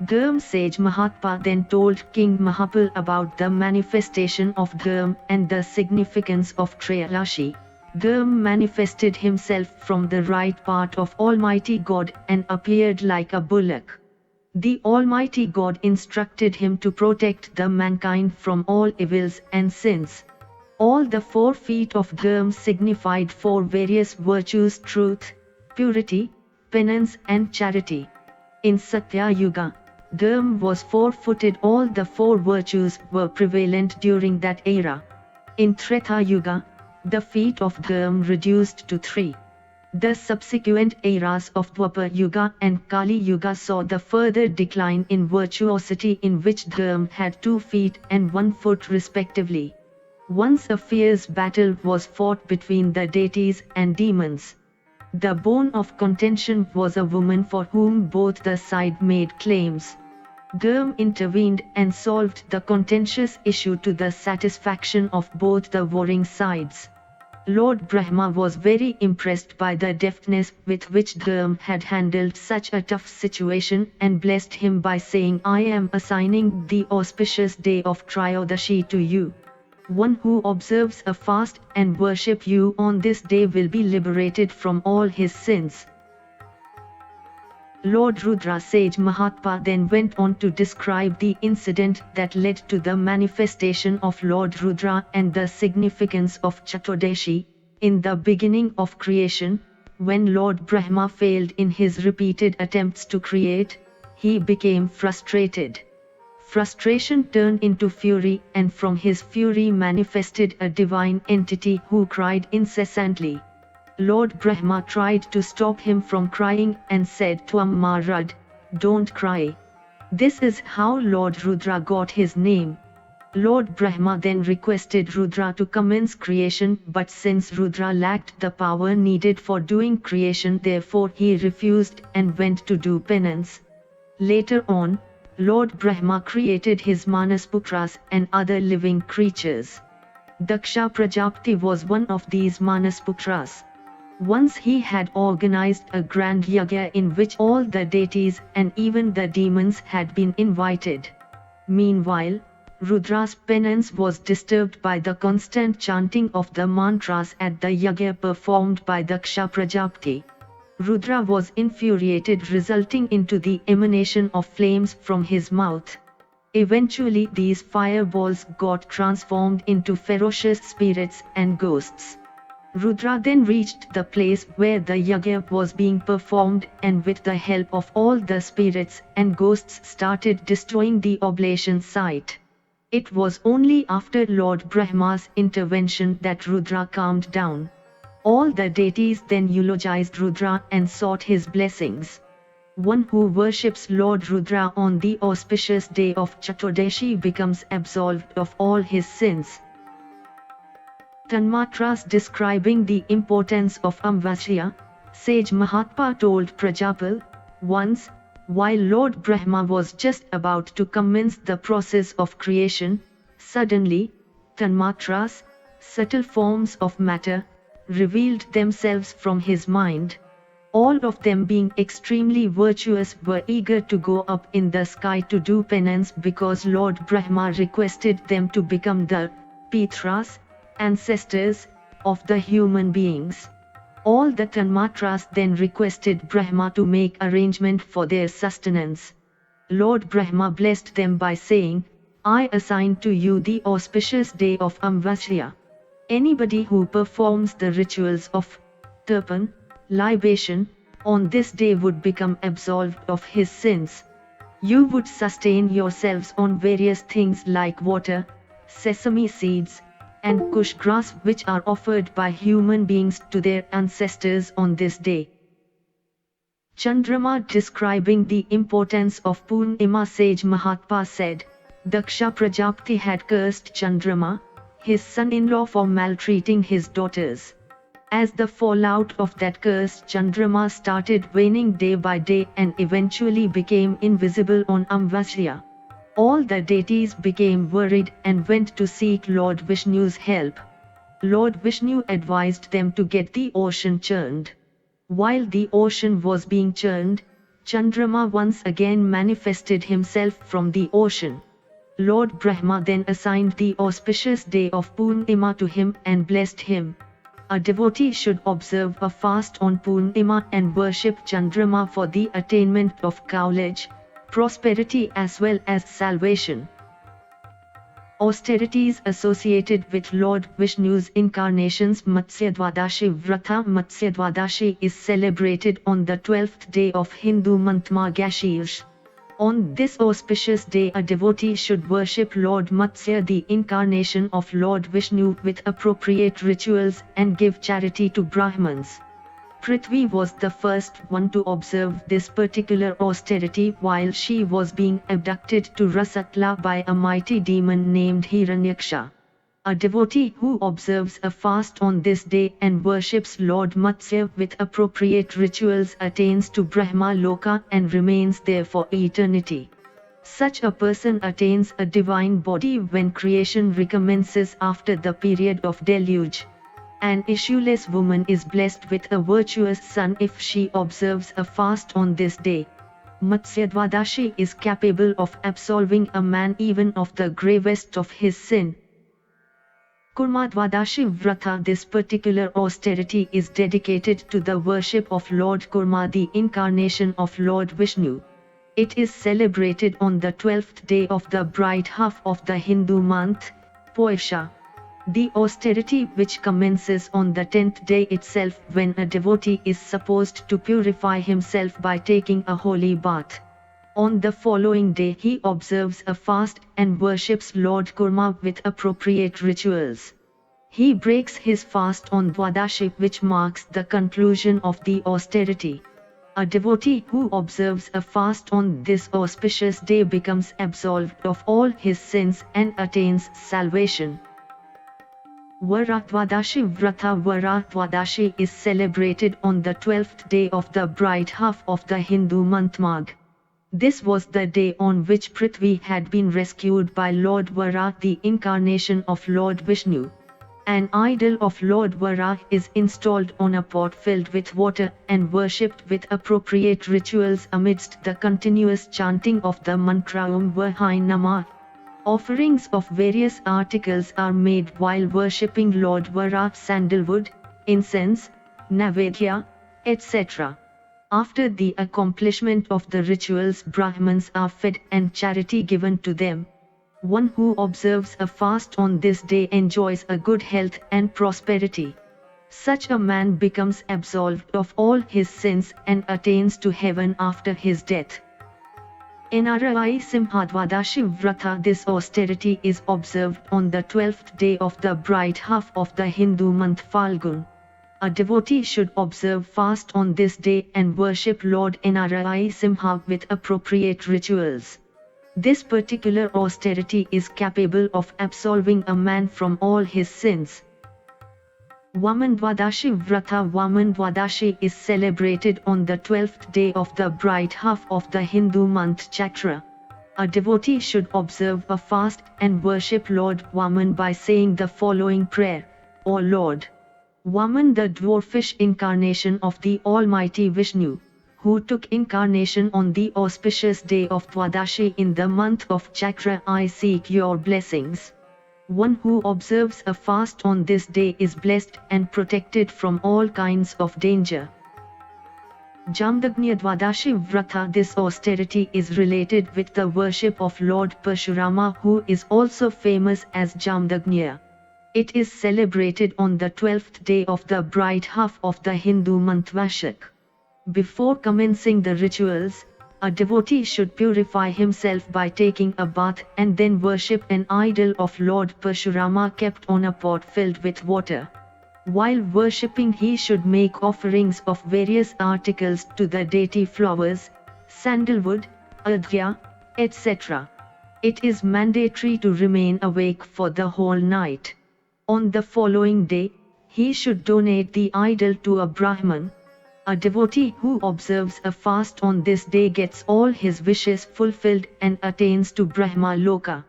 Dharma sage Mahatmya then told King Mahapal about the manifestation of Dharma and the significance of Trayarashi. Dharma manifested himself from the right part of Almighty God and appeared like a bullock. The Almighty God instructed him to protect the mankind from all evils and sins. All the 4 feet of Dharma signified 4 various virtues: truth, purity, penance and charity. In Satya Yuga, Dharma was 4-footed. All the 4 virtues were prevalent during that era. In Treta Yuga, the feet of Dharma reduced to 3. The subsequent eras of Dwapar Yuga and Kali Yuga saw the further decline in virtuosity, in which Dharma had 2 feet and 1 foot respectively. Once a fierce battle was fought between the deities and demons. The bone of contention was a woman for whom both the sides made claims. Dharma intervened and solved the contentious issue to the satisfaction of both the warring sides. Lord Brahma was very impressed by the deftness with which Dharma had handled such a tough situation and blessed him by saying, "I am assigning the auspicious day of Trayodasi to you. One who observes a fast and worship you on this day will be liberated from all his sins." Lord Rudra sage Mahatmya then went on to describe the incident that led to the manifestation of Lord Rudra and the significance of Chaturvedi. In the beginning of creation, when Lord Brahma failed in his repeated attempts to create, he became frustrated. Frustration turned into fury, and from his fury manifested a divine entity who cried incessantly. Lord Brahma tried to stop him from crying and said, "Tvam Marad, don't cry." This is how Lord Rudra got his name. Lord Brahma then requested Rudra to commence creation, but since Rudra lacked the power needed for doing creation, therefore he refused and went to do penance. Later on, Lord Brahma created his Manasputras and other living creatures. Daksha Prajapati was one of these Manasputras. Once he had organized a grand yajna in which all the deities and even the demons had been invited. Meanwhile, Rudra's penance was disturbed by the constant chanting of the mantras at the yajna performed by Daksha Prajapati. Rudra was infuriated, resulting into the emanation of flames from his mouth. Eventually these fireballs got transformed into ferocious spirits and ghosts. Rudra then reached the place where the yajna was being performed and with the help of all the spirits and ghosts started destroying the oblation site. It was only after Lord Brahma's intervention that Rudra calmed down. All the deities then eulogized Rudra and sought his blessings. One who worships Lord Rudra on the auspicious day of Chaturdashi becomes absolved of all his sins. Tanmatras describing the importance of Amvasya, sage Mahatmya told Prajapal, once, while Lord Brahma was just about to commence the process of creation, suddenly, Tanmatras, subtle forms of matter, revealed themselves from his mind. All of them, being extremely virtuous, were eager to go up in the sky to do penance because Lord Brahma requested them to become the Pitras, ancestors, of the human beings. All the Tanmatras then requested Brahma to make arrangement for their sustenance. Lord Brahma blessed them by saying, "I assign to you the auspicious day of Amvasya. Anybody who performs the rituals of Tarpan, libation, on this day would become absolved of his sins. You would sustain yourselves on various things like water, sesame seeds, and kush grass, which are offered by human beings to their ancestors on this day." Chandrama describing the importance of Purnima, sage Mahatmya said, Daksha Prajapati had cursed Chandrama, his son-in-law, for maltreating his daughters. As the fallout of that curse, Chandrama started waning day by day and eventually became invisible on Amvasya. All the deities became worried and went to seek Lord Vishnu's help. Lord Vishnu advised them to get the ocean churned. While the ocean was being churned, Chandrama once again manifested himself from the ocean. Lord Brahma then assigned the auspicious day of Purnima to him and blessed him. A devotee should observe a fast on Purnima and worship Chandrama for the attainment of knowledge, prosperity as well as salvation. Austerities associated with Lord Vishnu's incarnations. Matsya Dwadashi Vrata. Matsya Dwadashi is celebrated on the 12th day of Hindu month Margashirs. On this auspicious day a devotee should worship Lord Matsya, the incarnation of Lord Vishnu, with appropriate rituals and give charity to Brahmins. Prithvi was the first one to observe this particular austerity while she was being abducted to Rasatla by a mighty demon named Hiranyaksha. A devotee who observes a fast on this day and worships Lord Matsya with appropriate rituals attains to Brahma Loka and remains there for eternity. Such a person attains a divine body when creation recommences after the period of deluge. An issueless woman is blessed with a virtuous son if she observes a fast on this day. Matsya Dwadashi is capable of absolving a man even of the gravest of his sin. Kurma Dwadashi Vrata. This particular austerity is dedicated to the worship of Lord Kurma, the incarnation of Lord Vishnu. It is celebrated on the 12th day of the bright half of the Hindu month, Poisha. The austerity which commences on the 10th day itself, when a devotee is supposed to purify himself by taking a holy bath. On the following day he observes a fast and worships Lord Kurma with appropriate rituals. He breaks his fast on Dwadashi, which marks the conclusion of the austerity. A devotee who observes a fast on this auspicious day becomes absolved of all his sins and attains salvation. Varaha Dwadashi Vrata. Varaha Dwadashi is celebrated on the 12th day of the bright half of the Hindu month Magh. This was the day on which Prithvi had been rescued by Lord Varaha, the incarnation of Lord Vishnu. An idol of Lord Varaha is installed on a pot filled with water and worshipped with appropriate rituals amidst the continuous chanting of the mantra Om Vahai Namah. Offerings of various articles are made while worshipping Lord Varaha: sandalwood, incense, navedya, etc. After the accomplishment of the rituals, Brahmins are fed and charity given to them. One who observes a fast on this day enjoys a good health and prosperity. Such a man becomes absolved of all his sins and attains to heaven after his death. Nrai Simhadvadashi Vrata. This austerity is observed on the 12th day of the bright half of the Hindu month Falgun. A devotee should observe fast on this day and worship Lord Nrai Simha with appropriate rituals. This particular austerity is capable of absolving a man from all his sins. Vaman Dwadashi Vrata. Vaman Dwadashi is celebrated on the 12th day of the bright half of the Hindu month Chaitra. A devotee should observe a fast and worship Lord Vaman by saying the following prayer: O Lord Vaman, the dwarfish incarnation of the Almighty Vishnu, who took incarnation on the auspicious day of Dwadashi in the month of Chaitra, I seek your blessings. One who observes a fast on this day is blessed and protected from all kinds of danger. Jamdagnya Dwadashi Vrata. This austerity is related with the worship of Lord Parshurama, who is also famous as Jamdagnya. It is celebrated on the 12th day of the bright half of the Hindu month Vaishak. Before commencing the rituals, a devotee should purify himself by taking a bath and then worship an idol of Lord Parshurama kept on a pot filled with water. While worshipping, he should make offerings of various articles to the deity: flowers, sandalwood, adhya, etc. It is mandatory to remain awake for the whole night. On the following day, he should donate the idol to a Brahman. A devotee who observes a fast on this day gets all his wishes fulfilled and attains to Brahma Loka.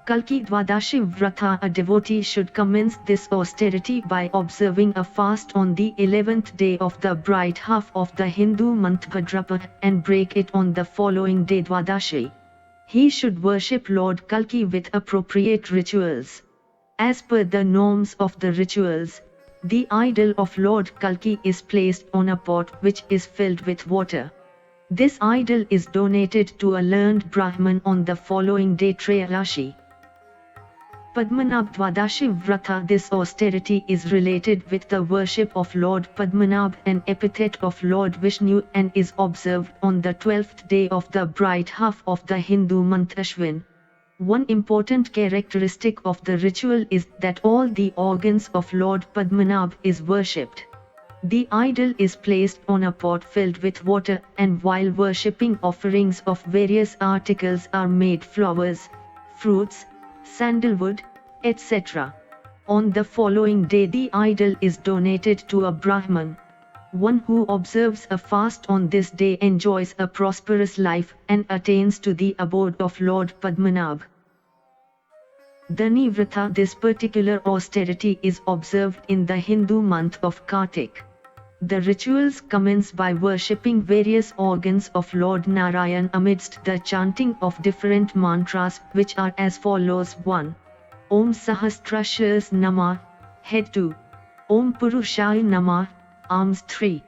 Kalki Dwadashi Vrata. A devotee should commence this austerity by observing a fast on the 11th day of the bright half of the Hindu month Bhadrapada and break it on the following day Dwadashi. He should worship Lord Kalki with appropriate rituals. As per the norms of the rituals, the idol of Lord Kalki is placed on a pot which is filled with water. This idol is donated to a learned Brahman on the following day Trayadashi. Padmanabh Dwadashi Vrata. This austerity is related with the worship of Lord Padmanabh, an epithet of Lord Vishnu, and is observed on the 12th day of the bright half of the Hindu month Ashwin. One important characteristic of the ritual is that all the organs of Lord Padmanabh is worshipped. The idol is placed on a pot filled with water, and while worshipping, offerings of various articles are made: flowers, fruits, sandalwood, etc. On the following day the idol is donated to a Brahman. One who observes a fast on this day enjoys a prosperous life and attains to the abode of Lord Padmanabh. Dhani Vrata. This particular austerity is observed in the Hindu month of Kartik. The rituals commence by worshipping various organs of Lord Narayan amidst the chanting of different mantras, which are as follows: 1. Om Sahasrashas Namah, head 2. Om Purushaya Namah, arms 3.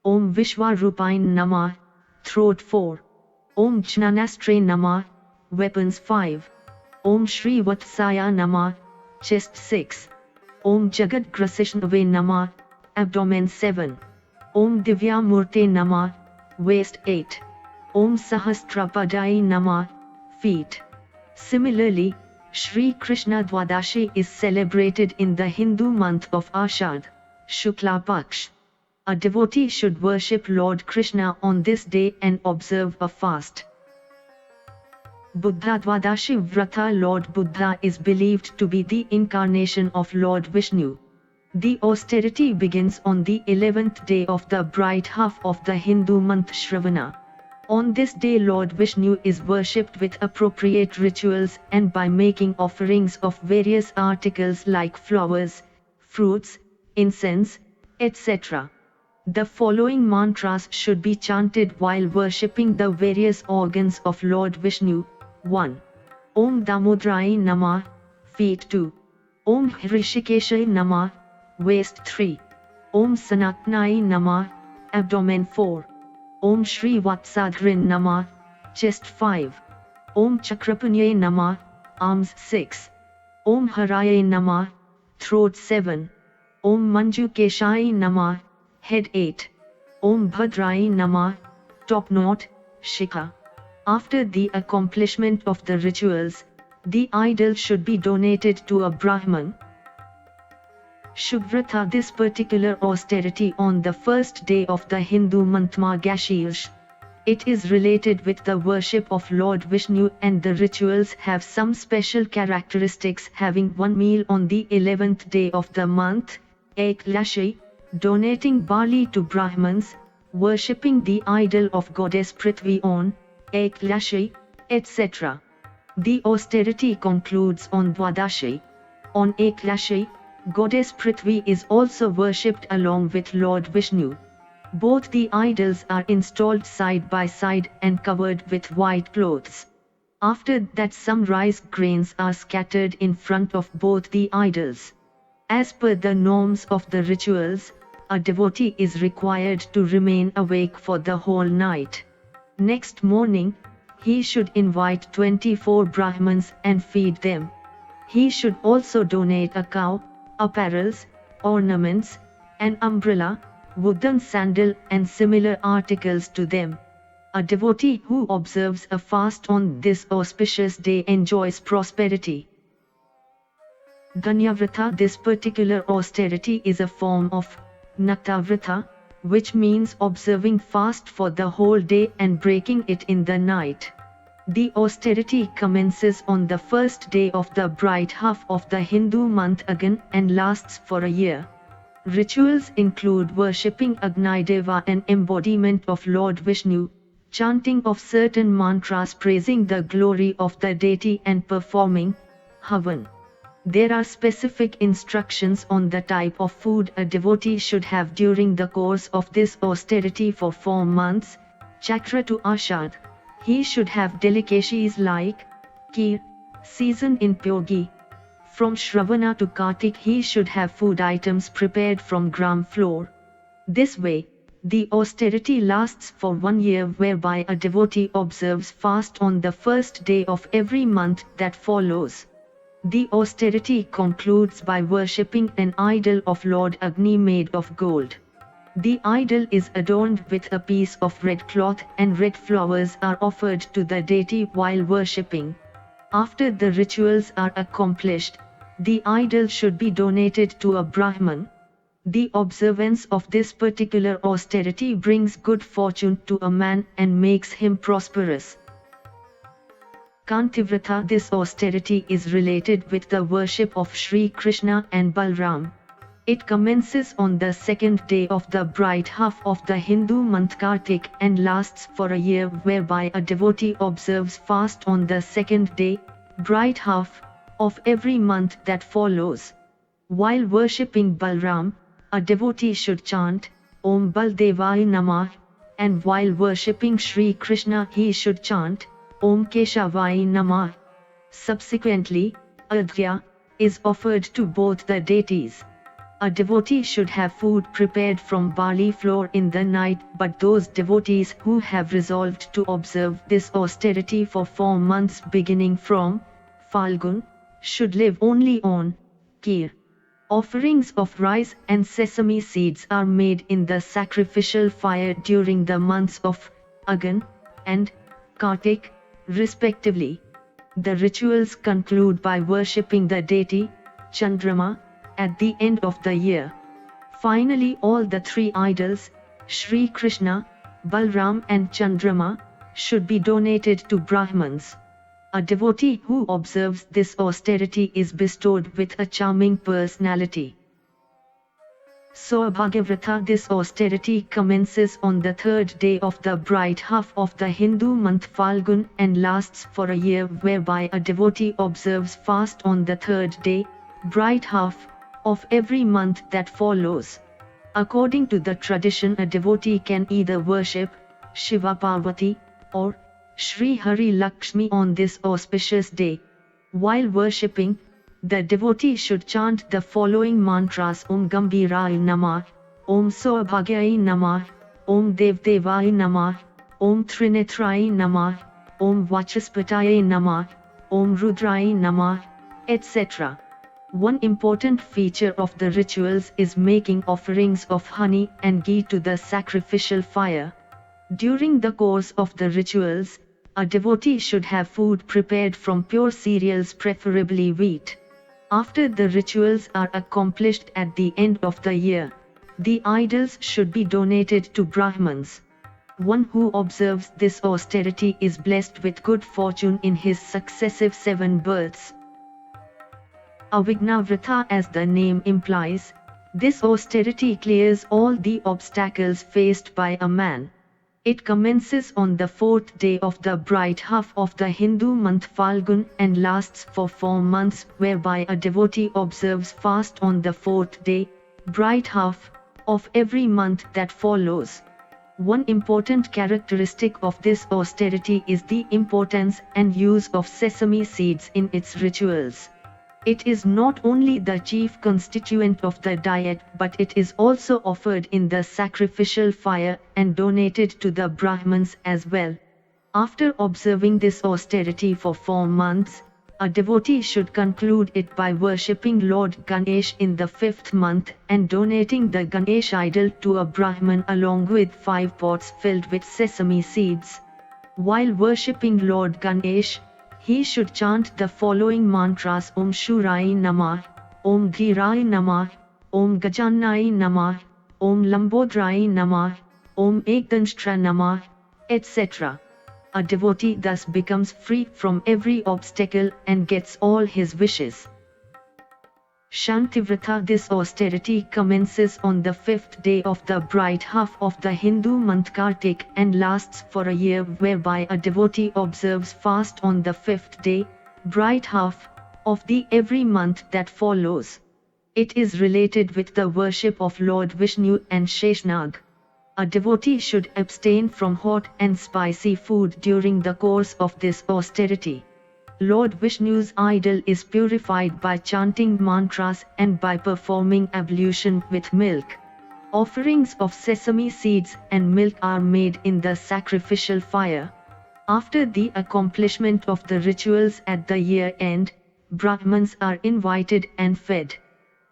Om Vishwarupaya Namah, throat 4. Om Jnanastre Namah, weapons 5. Om Shri Vatsaya Namah, chest 6. Om Jagadgrasishnave Namah, abdomen 7. Om Divyamurte Namah, waist 8. Om Sahasrapadai Namah, feet. Similarly, Shri Krishna Dwadashi is celebrated in the Hindu month of Ashad, Shukla Paksh. A devotee should worship Lord Krishna on this day and observe a fast. Buddha Dwadashi Vrata. Lord Buddha is believed to be the incarnation of Lord Vishnu. The austerity begins on the 11th day of the bright half of the Hindu month Shravana. On this day Lord Vishnu is worshipped with appropriate rituals and by making offerings of various articles like flowers, fruits, incense, etc. The following mantras should be chanted while worshipping the various organs of Lord Vishnu. 1. Om Damodraya Namah, feet 2. Om Hrishikeshaya Namah, waist 3. Om Sanatnaya Namah, abdomen 4. Om Shri Vatsadrin Namah, chest 5. Om Chakrapanyaya Namah, arms 6. Om Haraya Namah, throat 7. Om Manjukeshaya Namah, head 8. Om Bhadraya Namah, top knot, shikha. After the accomplishment of the rituals, the idol should be donated to a Brahman. Shubhrata. This particular austerity on the first day of the Hindu month Margashirsh. It is related with the worship of Lord Vishnu, and the rituals have some special characteristics, having one meal on the 11th day of the month, Eklashi, donating barley to Brahmans, worshipping the idol of goddess Prithvi on Eklashi, etc. The austerity concludes on Dwadashi. On Eklashi, goddess Prithvi is also worshipped along with Lord Vishnu. Both the idols are installed side by side and covered with white clothes. After that some rice grains are scattered in front of both the idols. As per the norms of the rituals, a devotee is required to remain awake for the whole night. Next morning, he should invite 24 Brahmans and feed them. He should also donate a cow, apparels, ornaments, an umbrella, wooden sandal and similar articles to them. A devotee who observes a fast on this auspicious day enjoys prosperity. Ganyavrata. This particular austerity is a form of Naktavrata, which means observing fast for the whole day and breaking it in the night. The austerity commences on the first day of the bright half of the Hindu month Agan and lasts for a year. Rituals include worshipping Agnideva, an embodiment of Lord Vishnu, chanting of certain mantras praising the glory of the deity and performing havan. There are specific instructions on the type of food a devotee should have during the course of this austerity for 4 months, Chatra to Ashad. He should have delicacies like kheer, seasoned in pure ghee. From Shravana to Kartik he should have food items prepared from gram flour. This way, the austerity lasts for 1 year, whereby a devotee observes fast on the first day of every month that follows. The austerity concludes by worshipping an idol of Lord Agni made of gold. The idol is adorned with a piece of red cloth and red flowers are offered to the deity while worshipping. After the rituals are accomplished, the idol should be donated to a Brahman. The observance of this particular austerity brings good fortune to a man and makes him prosperous. Kantivrata. This austerity is related with the worship of Sri Krishna and Balram. It commences on the second day of the bright half of the Hindu month Kartik and lasts for a year, whereby a devotee observes fast on the second day, bright half, of every month that follows. While worshipping Balram, a devotee should chant Om Baldevai Namah, and while worshipping Sri Krishna he should chant Om Keshavai Namah. Subsequently, Adhya is offered to both the deities. A devotee should have food prepared from barley flour in the night, but those devotees who have resolved to observe this austerity for 4 months beginning from Falgun should live only on kheer. Offerings of rice and sesame seeds are made in the sacrificial fire during the months of Agan and Kartik, respectively. The rituals conclude by worshipping the deity, Chandrama, at the end of the year. Finally, all the 3 idols, Sri Krishna, Balram and Chandrama, should be donated to Brahmans. A devotee who observes this austerity is bestowed with a charming personality. Saubhagyavrata. This austerity commences on the 3rd day of the bright half of the Hindu month Falgun and lasts for a year, whereby a devotee observes fast on the 3rd day, bright half, of every month that follows. According to the tradition, a devotee can either worship Shiva Parvati or Sri Hari Lakshmi on this auspicious day. While worshipping, the devotee should chant the following mantras: Om Gambhirai Namah, Om Saubhagyai Namah, Om Devdevai Namah, Om Trinetrai Namah, Om Vachaspataye Namah, Om Rudrai Namah, etc. One important feature of the rituals is making offerings of honey and ghee to the sacrificial fire. During the course of the rituals, a devotee should have food prepared from pure cereals, preferably wheat. After the rituals are accomplished at the end of the year, the idols should be donated to Brahmans. One who observes this austerity is blessed with good fortune in his successive 7 births. Avignavrata. As the name implies, this austerity clears all the obstacles faced by a man. It commences on the 4th day of the bright half of the Hindu month Falgun and lasts for 4 months, whereby a devotee observes fast on the 4th day, bright half, of every month that follows. One important characteristic of this austerity is the importance and use of sesame seeds in its rituals. It is not only the chief constituent of the diet, but it is also offered in the sacrificial fire and donated to the Brahmins as well. After observing this austerity for 4 months, a devotee should conclude it by worshipping Lord Ganesh in the 5th month and donating the Ganesh idol to a Brahman along with 5 pots filled with sesame seeds. While worshipping Lord Ganesh, he should chant the following mantras: Om Shurai Namah, Om Dhirai Namah, Om Gajanai Namah, Om Lambodrai Namah, Om Ekdanshtra Namah, etc. A devotee thus becomes free from every obstacle and gets all his wishes. Shantivrata. This austerity commences on the 5th day of the bright half of the Hindu month Kartik and lasts for a year, whereby a devotee observes fast on the 5th day, bright half, of the every month that follows. It is related with the worship of Lord Vishnu and Sheshnag. A devotee should abstain from hot and spicy food during the course of this austerity. Lord Vishnu's idol is purified by chanting mantras and by performing ablution with milk. Offerings of sesame seeds and milk are made in the sacrificial fire. After the accomplishment of the rituals at the year end, Brahmins are invited and fed.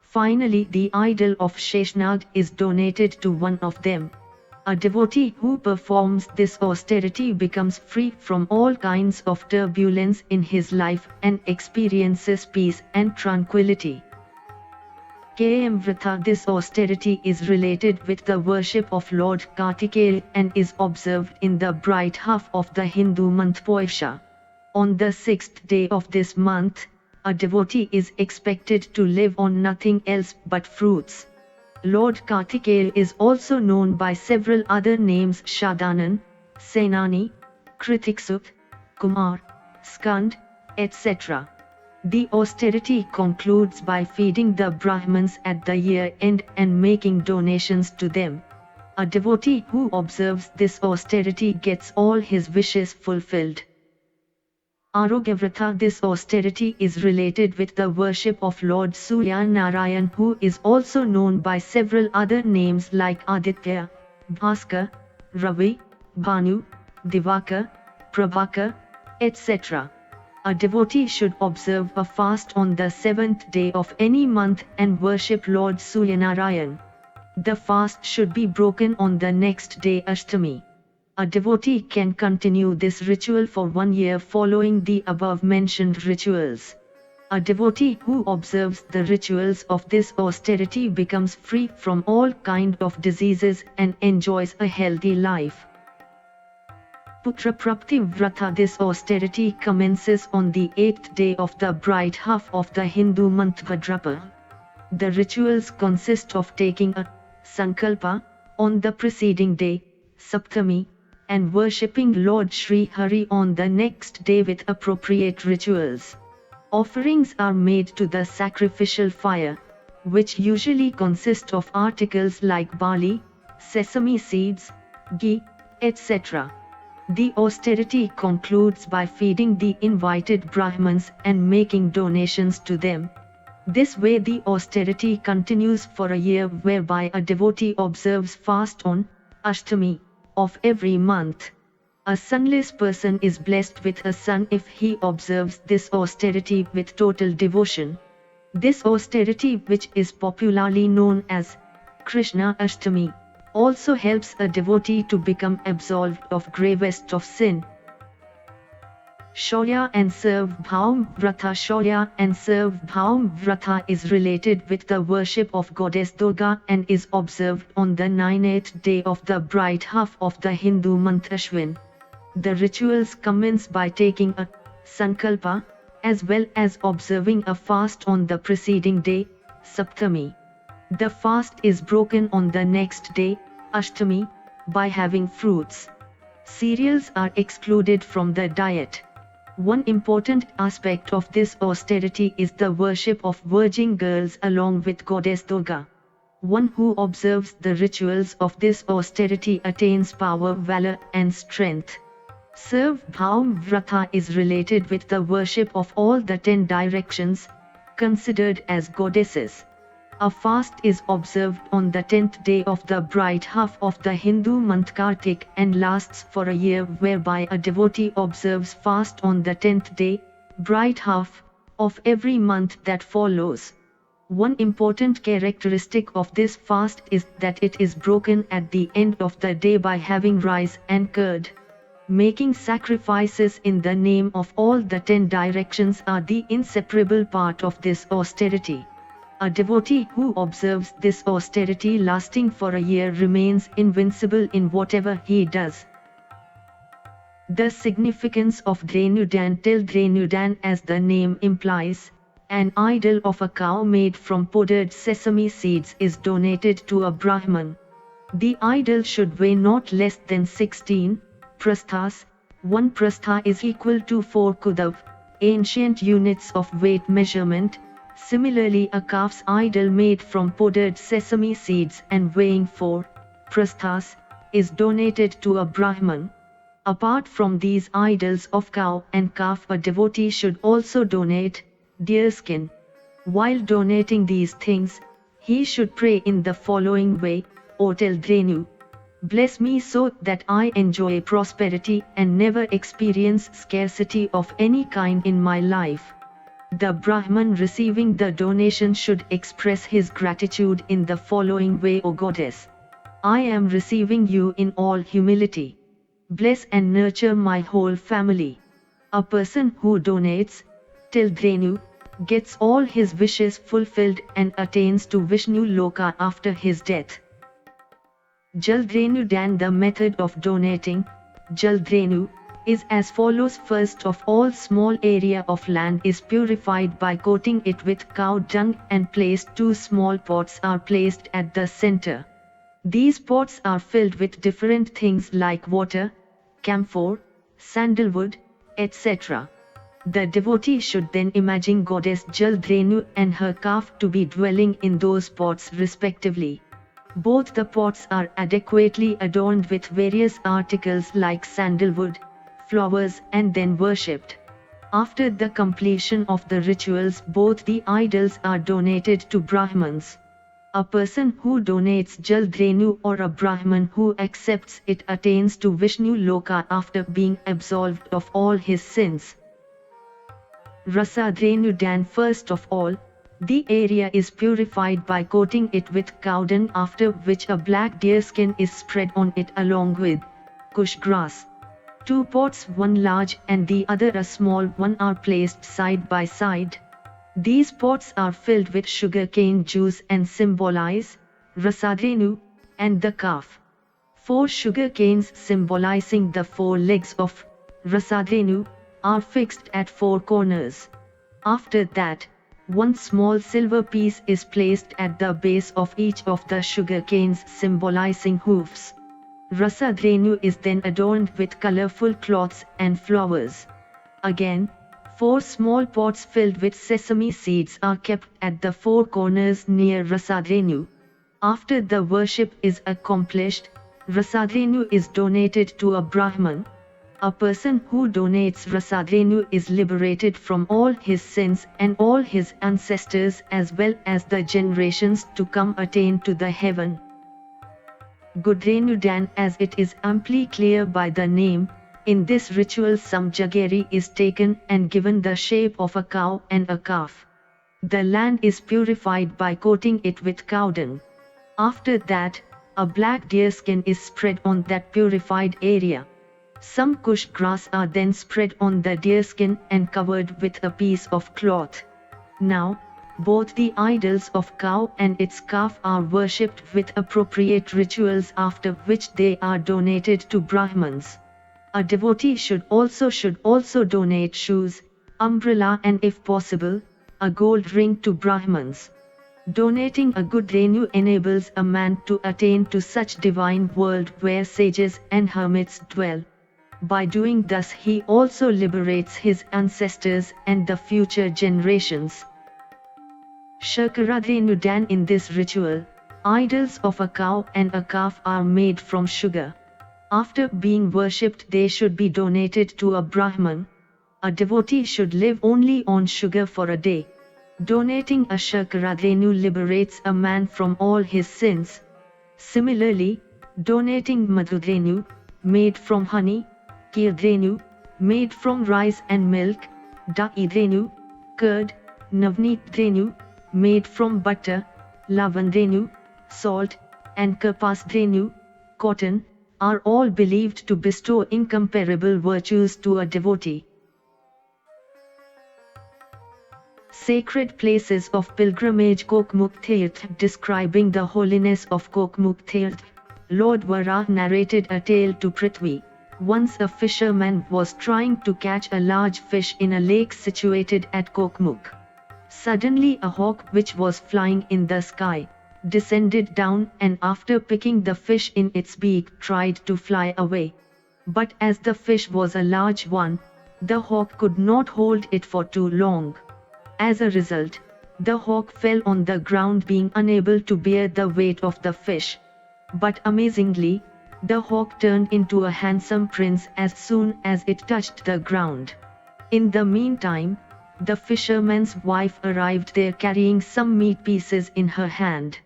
Finally, the idol of Sheshnag is donated to one of them. A devotee who performs this austerity becomes free from all kinds of turbulence in his life and experiences peace and tranquility. Km Vrata. This austerity is related with the worship of Lord Kartikeya and is observed in the bright half of the Hindu month Poisha. On the 6th day of this month, a devotee is expected to live on nothing else but fruits. Lord Kartikeya is also known by several other names: Shadanan, Senani, Kritiksut, Kumar, Skand, etc. The austerity concludes by feeding the Brahmins at the year end and making donations to them. A devotee who observes this austerity gets all his wishes fulfilled. Arogyavrata. This austerity is related with the worship of Lord Surya Narayan, who is also known by several other names like Aditya, Bhaskar, Ravi, Bhanu, Divakar, Prabhakar, etc. A devotee should observe a fast on the 7th day of any month and worship Lord Suryanarayan. The fast should be broken on the next day, Ashtami. A devotee can continue this ritual for 1 year following the above-mentioned rituals. A devotee who observes the rituals of this austerity becomes free from all kind of diseases and enjoys a healthy life. Putra Prapti Vrata. This austerity commences on the 8th day of the bright half of the Hindu month Bhadrapada. The rituals consist of taking a sankalpa on the preceding day, Saptami, and worshipping Lord Sri Hari on the next day with appropriate rituals. Offerings are made to the sacrificial fire, which usually consist of articles like barley, sesame seeds, ghee, etc. The austerity concludes by feeding the invited Brahmins and making donations to them. This way the austerity continues for a year, whereby a devotee observes fast on Ashtami of every month. A sunless person is blessed with a son if he observes this austerity with total devotion. This austerity, which is popularly known as Krishna Ashtami, also helps a devotee to become absolved of gravest of sin. Shaurya and Sarvbhaum Vrata. Shaurya and Sarvbhaum Vrata is related with the worship of goddess Durga and is observed on the 9th day of the bright half of the Hindu month Ashwin. The rituals commence by taking a sankalpa, as well as observing a fast on the preceding day, Saptami. The fast is broken on the next day, Ashtami, by having fruits. Cereals are excluded from the diet. One important aspect of this austerity is the worship of virgin girls along with goddess Durga. One who observes the rituals of this austerity attains power, valor and strength. Sarvbhaum Vrata is related with the worship of all the 10 directions, considered as goddesses. A fast is observed on the 10th day of the bright half of the Hindu month Kartik and lasts for a year, whereby a devotee observes fast on the 10th day, bright half, of every month that follows. One important characteristic of this fast is that it is broken at the end of the day by having rice and curd. Making sacrifices in the name of all the 10 directions are the inseparable part of this austerity. A devotee who observes this austerity lasting for a year remains invincible in whatever he does. The significance of Dhrenudan. Till Dhrenudan, as the name implies, An idol of a cow made from powdered sesame seeds is donated to a Brahman. The idol should weigh not less than 16 prasthas. 1 prastha is equal to 4 kudav, ancient units of weight measurement. Similarly, a calf's idol made from powdered sesame seeds and weighing 4 prasthas is donated to a Brahman. Apart from these idols of cow and calf, a devotee should also donate deerskin. While donating these things, he should pray in the following way: O Drenu, bless me so that I enjoy prosperity and never experience scarcity of any kind in my life. The Brahman receiving the donation should express his gratitude in the following way: O Goddess, I am receiving you in all humility. Bless and nurture my whole family. A person who donates Drenu gets all his wishes fulfilled and attains to Vishnu Loka after his death. Jaldrenu Dan. The method of donating Jaldrenu is as follows. First of all, small area of land is purified by coating it with cow dung and placed. 2 small pots are placed at the center. These pots are filled with different things like water, camphor, sandalwood, etc. The devotee should then imagine Goddess Jaldrenu and her calf to be dwelling in those pots respectively. Both the pots are adequately adorned with various articles like sandalwood, flowers, and then worshipped. After the completion of the rituals, both the idols are donated to Brahmans. A person who donates Jaldrenu or a Brahman who accepts it attains to Vishnu Loka after being absolved of all his sins. Rasadrenu Dan. First of all, the area is purified by coating it with cow dung, after which a black deerskin is spread on it along with kush grass. 2 pots, one large and the other a small one, are placed side by side. These pots are filled with sugarcane juice and symbolize Rasadrenu and the calf. 4 sugar canes symbolizing the 4 legs of Rasadrenu are fixed at 4 corners. After that, 1 small silver piece is placed at the base of each of the sugar canes symbolizing hoofs. Rasadrenu is then adorned with colorful cloths and flowers. Again, 4 small pots filled with sesame seeds are kept at the 4 corners near Rasadrenu. After the worship is accomplished, Rasadrenu is donated to a Brahman. A person who donates Rasadrenu is liberated from all his sins, and all his ancestors as well as the generations to come attain to the heaven. Gudrenu Dan. As it is amply clear by the name, in this ritual some jaggery is taken and given the shape of a cow and a calf. The land is purified by coating it with cow dung. After that, a black deerskin is spread on that purified area. Some kush grass are then spread on the deerskin and covered with a piece of cloth. Now, both the idols of cow and its calf are worshipped with appropriate rituals, after which they are donated to Brahmans. A devotee should also donate shoes, umbrella, and if possible, a gold ring to Brahmans. Donating a good Renu enables a man to attain to such divine world where sages and hermits dwell. By doing thus, he also liberates his ancestors and the future generations. Shakaradrenu Dan. In this ritual, idols of a cow and a calf are made from sugar. After being worshipped, they should be donated to a Brahman. A devotee should live only on sugar for a day. Donating a Shakaradrenu liberates a man from all his sins. Similarly, donating Madhudrenu, made from honey, Kirdrenu, made from rice and milk, Daidrenu, curd, Navneetdrenu, made from butter, Lavandrenu, salt, and Kapasdrenu, cotton, are all believed to bestow incomparable virtues to a devotee. Sacred places of pilgrimage. Kokmuk Tirth. Describing the holiness of Kokmuk Tirth, Lord Varaha narrated a tale to Prithvi. Once a fisherman was trying to catch a large fish in a lake situated at Kokmuk. Suddenly a hawk which was flying in the sky, descended down and after picking the fish in its beak tried to fly away. But as the fish was a large one, the hawk could not hold it for too long. As a result, the hawk fell on the ground being unable to bear the weight of the fish. But amazingly, the hawk turned into a handsome prince as soon as it touched the ground. In the meantime, the fisherman's wife arrived there carrying some meat pieces in her hand.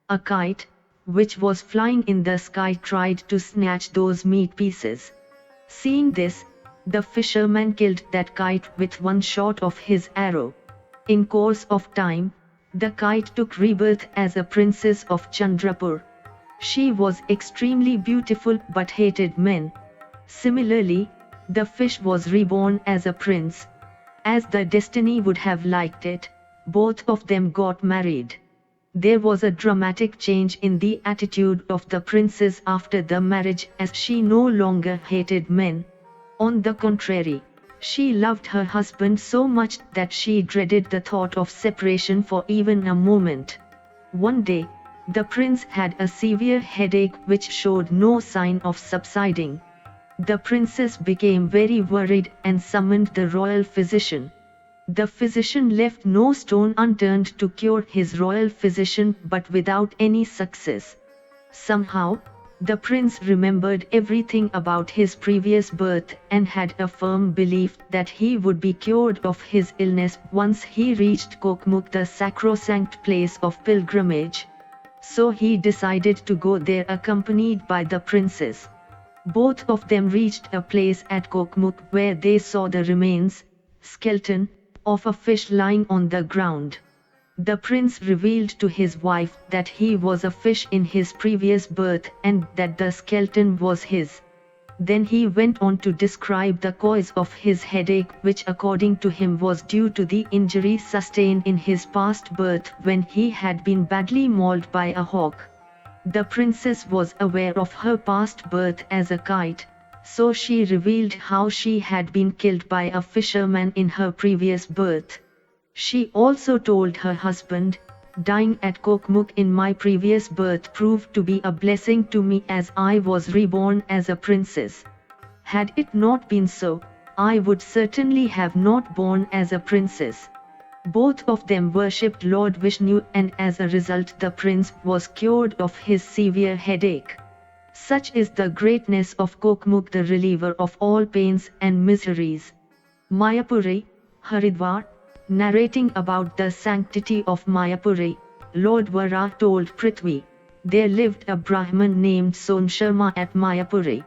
A kite, which was flying in the sky, tried to snatch those meat pieces. Seeing this, the fisherman killed that kite with one shot of his arrow. In course of time, the kite took rebirth as a princess of Chandrapur. She was extremely beautiful but hated men. Similarly, the fish was reborn as a prince. As the destiny would have liked it, both of them got married. There was a dramatic change in the attitude of the princess after the marriage as she no longer hated men. On the contrary, she loved her husband so much that she dreaded the thought of separation for even a moment. One day, the prince had a severe headache which showed no sign of subsiding. The princess became very worried and summoned the royal physician. The physician left no stone unturned to cure his royal physician but without any success. Somehow, the prince remembered everything about his previous birth and had a firm belief that he would be cured of his illness once he reached Kokmuk, the sacrosanct place of pilgrimage. So he decided to go there accompanied by the princess. Both of them reached a place at Kokmuk where they saw the remains, skeleton, of a fish lying on the ground. The prince revealed to his wife that he was a fish in his previous birth and that the skeleton was his. Then he went on to describe the cause of his headache, which according to him was due to the injury sustained in his past birth when he had been badly mauled by a hawk. The princess was aware of her past birth as a kite, so she revealed how she had been killed by a fisherman in her previous birth. She also told her husband, "Dying at Kokmuk in my previous birth proved to be a blessing to me as I was reborn as a princess. Had it not been so, I would certainly have not born as a princess." Both of them worshipped Lord Vishnu and as a result the prince was cured of his severe headache. Such is the greatness of Kokmuk, the reliever of all pains and miseries. Mayapuri, Haridwar. Narrating about the sanctity of Mayapuri, Lord Varaha told Prithvi, "There lived a Brahman named Sonsharma at Mayapuri.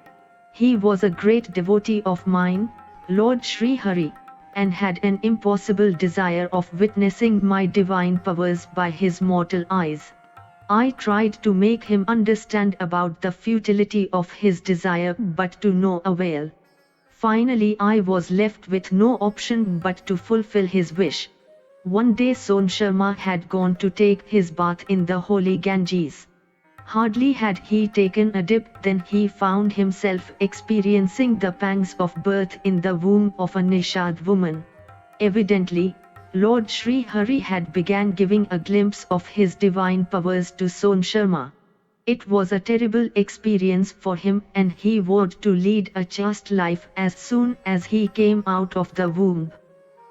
He was a great devotee of mine, Lord Sri Hari, and had an impossible desire of witnessing my divine powers by his mortal eyes. I tried to make him understand about the futility of his desire but to no avail. Finally I was left with no option but to fulfill his wish." One day Sonsharma had gone to take his bath in the holy Ganges. Hardly had he taken a dip than he found himself experiencing the pangs of birth in the womb of a Nishad woman. Evidently, Lord Sri Hari had began giving a glimpse of his divine powers to Sonsharma. It was a terrible experience for him and he vowed to lead a chaste life as soon as he came out of the womb.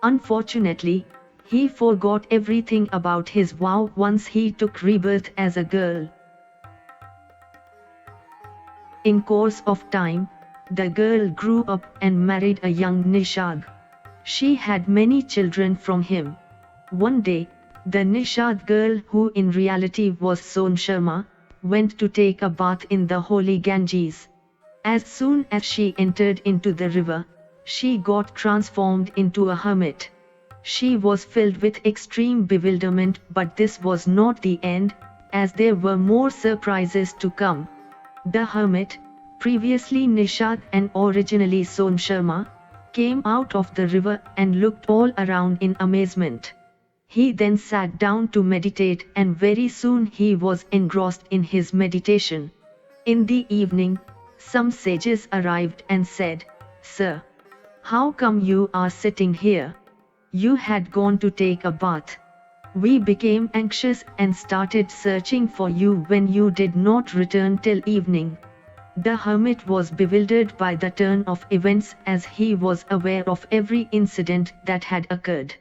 Unfortunately, he forgot everything about his vow once he took rebirth as a girl. In course of time, the girl grew up and married a young Nishad. She had many children from him. One day, the Nishad girl, who in reality was Sonsharma, went to take a bath in the holy Ganges. As soon as she entered into the river, she got transformed into a hermit. She was filled with extreme bewilderment, but this was not the end, as there were more surprises to come. The hermit, previously Nishad and originally Sonsharma, came out of the river and looked all around in amazement. He then sat down to meditate and very soon he was engrossed in his meditation. In the evening, some sages arrived and said, "Sir, how come you are sitting here? You had gone to take a bath. We became anxious and started searching for you when you did not return till evening." The hermit was bewildered by the turn of events, as he was aware of every incident that had occurred.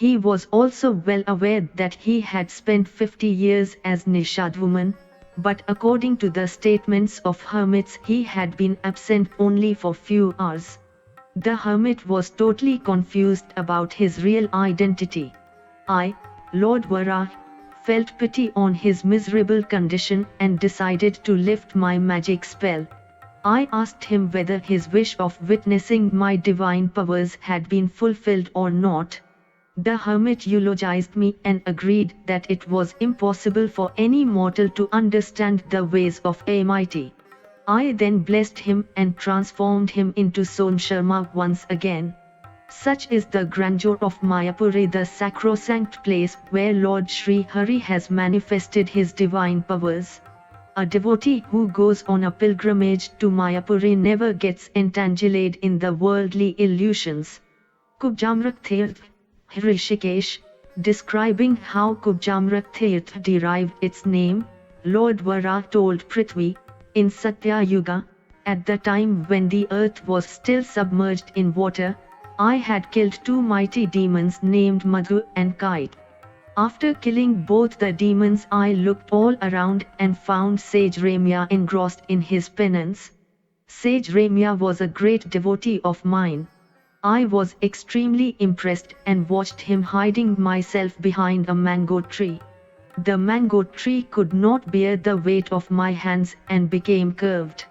He was also well aware that he had spent 50 years as Nishadwoman, but according to the statements of hermits he had been absent only for few hours. The hermit was totally confused about his real identity. I, Lord Varaha, felt pity on his miserable condition and decided to lift my magic spell. I asked him whether his wish of witnessing my divine powers had been fulfilled or not. The hermit eulogized me and agreed that it was impossible for any mortal to understand the ways of a mighty. I then blessed him and transformed him into Sharma once again. Such is the grandeur of Mayapuri, the sacrosanct place where Lord Sri Hari has manifested his divine powers. A devotee who goes on a pilgrimage to Mayapuri never gets entangled in the worldly illusions. Kubjamrak Tirth, Rishikesh, describing how Kubjamrak Tirth derived its name, Lord Varaha told Prithvi, in Satya Yuga, at the time when the earth was still submerged in water, I had killed two mighty demons named Madhu and Kite. After killing both the demons, I looked all around and found Sage Ramya engrossed in his penance. Sage Ramya was a great devotee of mine. I was extremely impressed and watched him hiding myself behind a mango tree. The mango tree could not bear the weight of my hands and became curved.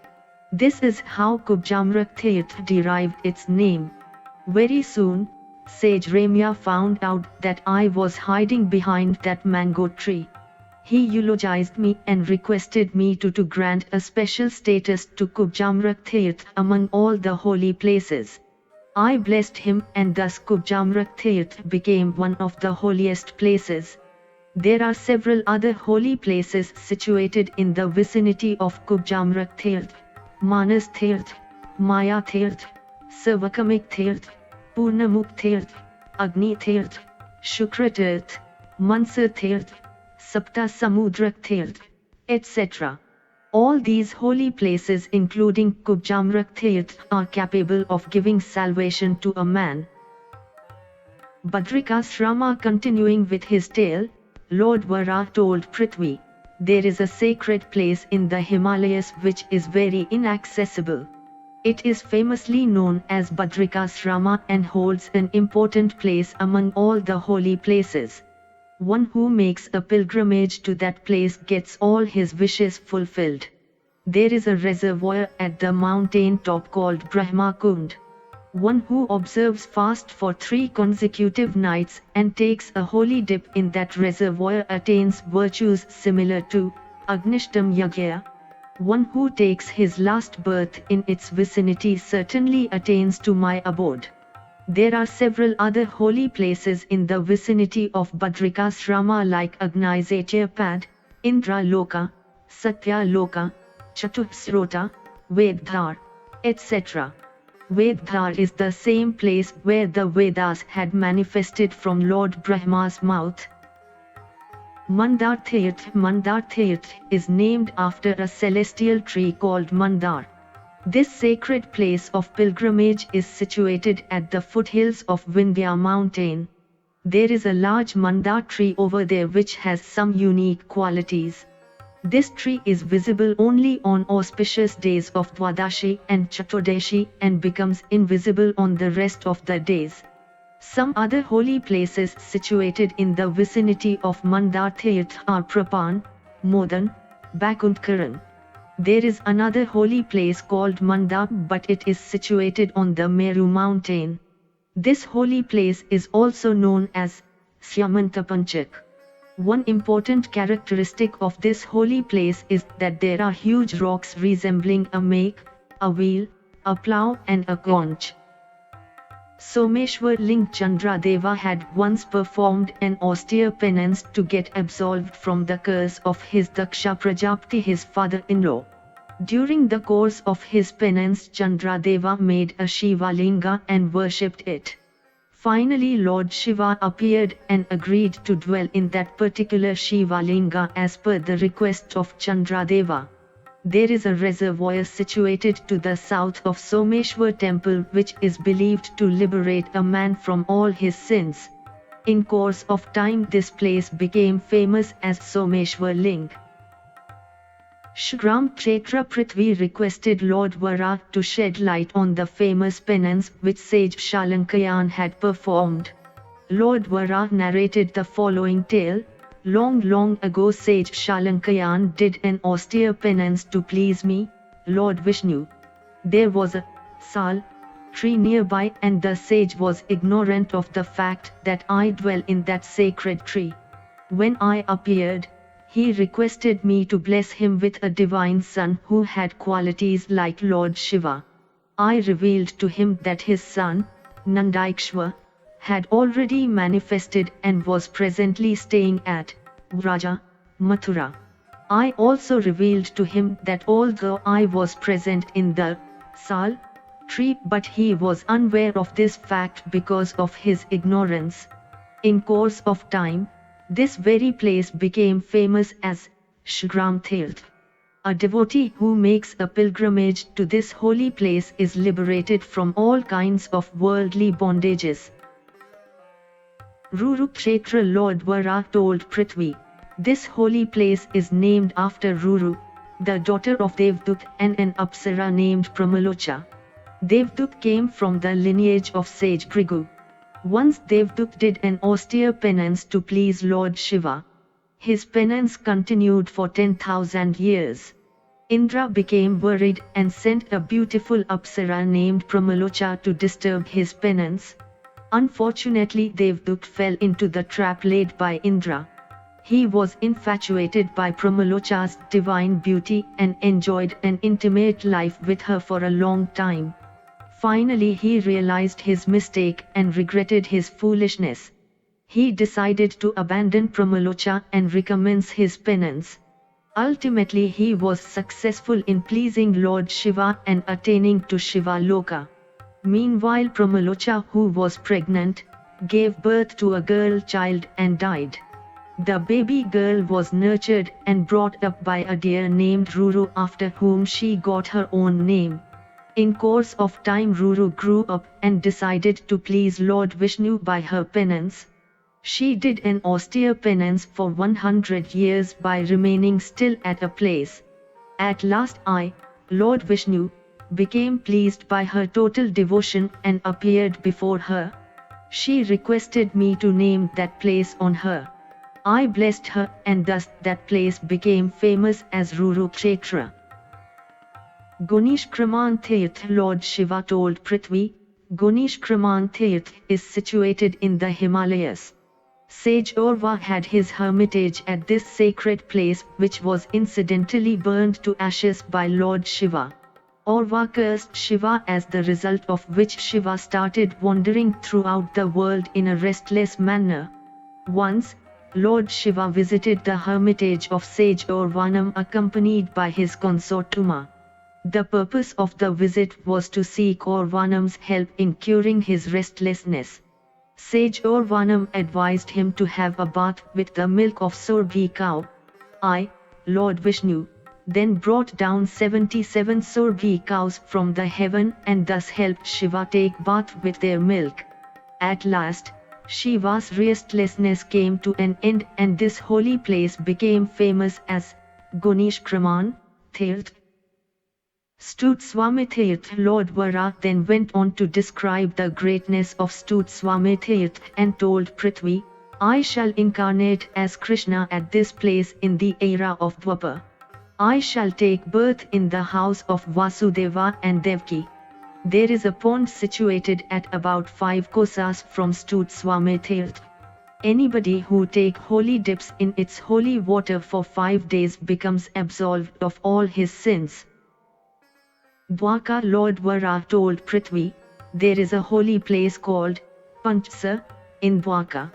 This is how Kubjamrak Tirth derived its name. Very soon, Sage Ramya found out that I was hiding behind that mango tree. He eulogized me and requested me to grant a special status to Kubjamrak Tirth among all the holy places. I blessed him and thus Kubjamrak Tirth became one of the holiest places. There are several other holy places situated in the vicinity of Kubjamrak Tirth: Manas Tirth, Maya Tirth, Sarvakamik Tirth, Purnamuk Tirth, Agni Tirth, Shukra Tirth, Mansur Tirth, Sapta Samudrak Tirth, etc. All these holy places, including Kubjamrak Tirth, are capable of giving salvation to a man. Badrikasrama, continuing with his tale, Lord Varaha told Prithvi, there is a sacred place in the Himalayas which is very inaccessible. It is famously known as Badrikasrama and holds an important place among all the holy places. One who makes a pilgrimage to that place gets all his wishes fulfilled. There is a reservoir at the mountain top called Brahma Kund. One who observes fast for 3 consecutive nights and takes a holy dip in that reservoir attains virtues similar to Agnishtam Yagya. One who takes his last birth in its vicinity certainly attains to my abode. There are several other holy places in the vicinity of Badrikasrama like Agnisatya Pad, Indra Loka, Satya Loka, Chatusrota, Veddhar, etc. Veddhar is the same place where the Vedas had manifested from Lord Brahma's mouth. Mandar Tirth is named after a celestial tree called Mandar. This sacred place of pilgrimage is situated at the foothills of Vindhya mountain. There is a large Mandar tree over there which has some unique qualities. This tree is visible only on auspicious days of Dwadashi and Chaturdashi and becomes invisible on the rest of the days. Some other holy places situated in the vicinity of Mandar Tirth are Prapan, Modan, Bakuntkaran. There is another holy place called Mandar, but it is situated on the Meru mountain. This holy place is also known as Syamantapanchak. One important characteristic of this holy place is that there are huge rocks resembling a make, a wheel, a plough and a conch. Someshwar Ling Chandradeva had once performed an austere penance to get absolved from the curse of his Daksha Prajapati, his father-in-law. During the course of his penance, Chandradeva made a Shiva Linga and worshipped it. Finally Lord Shiva appeared and agreed to dwell in that particular Shiva Linga as per the request of Chandradeva. There is a reservoir situated to the south of Someshwar temple which is believed to liberate a man from all his sins. In course of time this place became famous as Someshwar Ling. Shgram Kshetra Prithvi requested Lord Varaha to shed light on the famous penance which sage Shalankayan had performed. Lord Varaha narrated the following tale. Long ago sage Shalankayan did an austere penance to please me, Lord Vishnu. There was a sal tree nearby and the sage was ignorant of the fact that I dwell in that sacred tree. When I appeared, he requested me to bless him with a divine son who had qualities like Lord Shiva. I revealed to him that his son, Nandikshva, had already manifested and was presently staying at Vraja, Mathura. I also revealed to him that although I was present in the sal tree but he was unaware of this fact because of his ignorance. In course of time, this very place became famous as Shgram Tirth. A devotee who makes a pilgrimage to this holy place is liberated from all kinds of worldly bondages. Ruru Kshetra Lord Varaha told Prithvi, this holy place is named after Ruru, the daughter of Devdut and an Apsara named Pramalocha. Devdut came from the lineage of sage Brigu. Once Devdut did an austere penance to please Lord Shiva. His penance continued for 10,000 years. Indra became worried and sent a beautiful Apsara named Pramalocha to disturb his penance. Unfortunately Devdut fell into the trap laid by Indra. He was infatuated by Pramalocha's divine beauty and enjoyed an intimate life with her for a long time. Finally he realized his mistake and regretted his foolishness. He decided to abandon Pramalocha and recommence his penance. Ultimately he was successful in pleasing Lord Shiva and attaining to Shiva Loka. Meanwhile Pramalocha, who was pregnant, gave birth to a girl child and died. The baby girl was nurtured and brought up by a deer named Ruru after whom she got her own name. In course of time Ruru grew up and decided to please Lord Vishnu by her penance. She did an austere penance for 100 years by remaining still at a place. At last I, Lord Vishnu, became pleased by her total devotion and appeared before her. She requested me to name that place on her. I blessed her and thus that place became famous as Ruru Kshetra. Gunishkraman Tirth Lord Shiva told Prithvi, Gunishkraman Tirth is situated in the Himalayas. Sage Orva had his hermitage at this sacred place which was incidentally burned to ashes by Lord Shiva. Orva cursed Shiva as the result of which Shiva started wandering throughout the world in a restless manner. Once, Lord Shiva visited the hermitage of Sage Orvanam accompanied by his consort Uma. The purpose of the visit was to seek Orvanam's help in curing his restlessness. Sage Orvanam advised him to have a bath with the milk of Surabhi cow. I, Lord Vishnu, then brought down 77 Surabhi cows from the heaven and thus helped Shiva take bath with their milk. At last, Shiva's restlessness came to an end and this holy place became famous as Gunishkraman Tirth. Stutswami Tirth Lord Varaha then went on to describe the greatness of Stutswami Tirth and told Prithvi, I shall incarnate as Krishna at this place in the era of Dwapar. I shall take birth in the house of Vasudeva and Devaki. There is a pond situated at about 5 kosas from Stutswami Tirth. Anybody who take holy dips in its holy water for 5 days becomes absolved of all his sins. Dwaka Lord Varaha told Prithvi, there is a holy place called Panchsa in Dwaka.